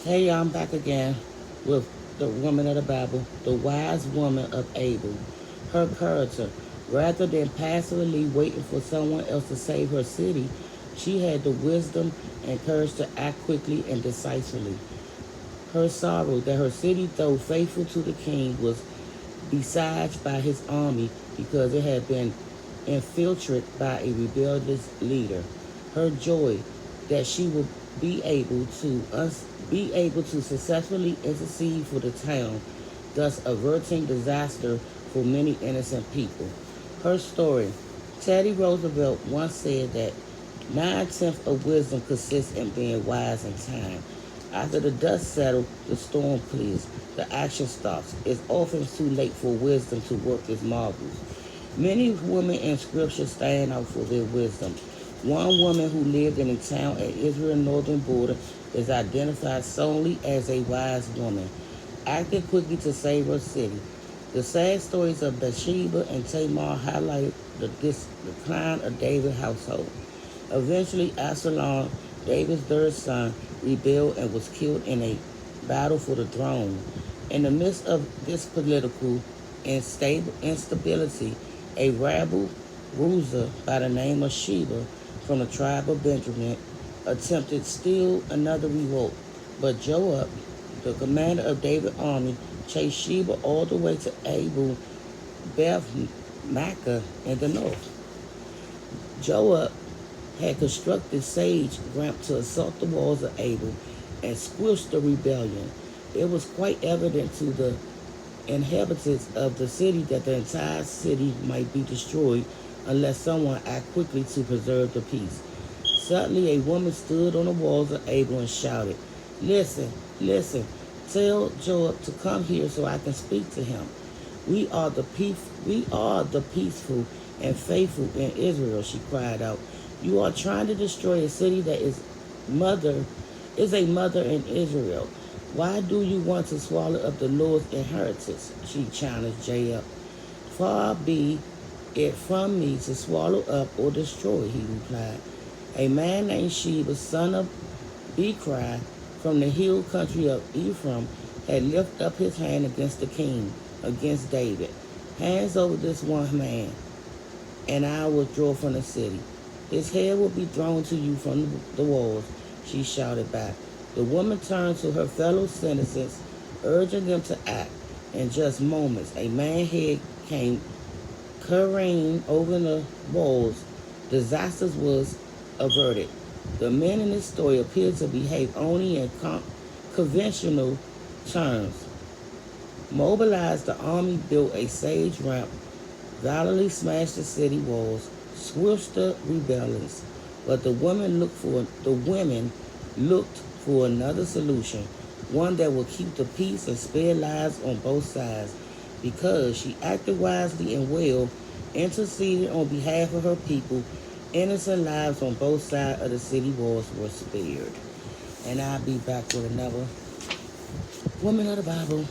Hey, y'all, I'm back again with the woman of the Bible, the wise woman of Abel. Her character, rather than passively waiting for someone else to save her city, she had the wisdom and courage to act quickly and decisively. Her sorrow that her city, though faithful to the king, was besieged by his army because it had been infiltrated by a rebellious leader. Her joy that she would be able to successfully intercede for the town, thus averting disaster for many innocent people. Her story. Teddy Roosevelt once said that 9/10 of wisdom consists in being wise in time. After the dust settles, the storm clears, the action stops. It's often too late for wisdom to work its marvels. Many women in Scripture stand out for their wisdom. One woman who lived in a town at Israel's northern border is identified solely as a wise woman, acting quickly to save her city. The sad stories of Bathsheba and Tamar highlight the decline of David's household. Eventually, Absalom, David's third son, rebelled and was killed in a battle for the throne. In the midst of this political instability, a rebel ruler by the name of Sheba from the tribe of Benjamin attempted still another revolt, but Joab, the commander of David's army, chased Sheba all the way to Abel Beth Makkah in the north. Joab had constructed siege ramp to assault the walls of Abel and squish the rebellion. It was quite evident to the inhabitants of the city that the entire city might be destroyed unless someone acted quickly to preserve the peace. Suddenly, a woman stood on the walls of Abel and shouted, "Listen, listen, tell Joab to come here so I can speak to him. We are the peaceful and faithful in Israel," she cried out. "You are trying to destroy a city that mother is a mother in Israel. Why do you want to swallow up the Lord's inheritance?" She challenged Joab. "Far be it from me to swallow up or destroy," he replied. A man named Sheba, son of Bechri, from the hill country of Ephraim, had lifted up his hand against the king, against David. "Hands over this one man, and I will withdraw from the city. His head will be thrown to you from the walls," she shouted back. The woman turned to her fellow citizens, urging them to act. In just moments, a man's head came careening over the walls. Disaster was averted. The men in this story appear to behave only in conventional terms. Mobilized, the army built a siege ramp, violently smashed the city walls, squished the rebellions. But the women looked for another solution, one that would keep the peace and spare lives on both sides. Because she acted wisely and well, interceded on behalf of her people, innocent lives on both sides of the city walls were spared. And I'll be back with another woman of the Bible.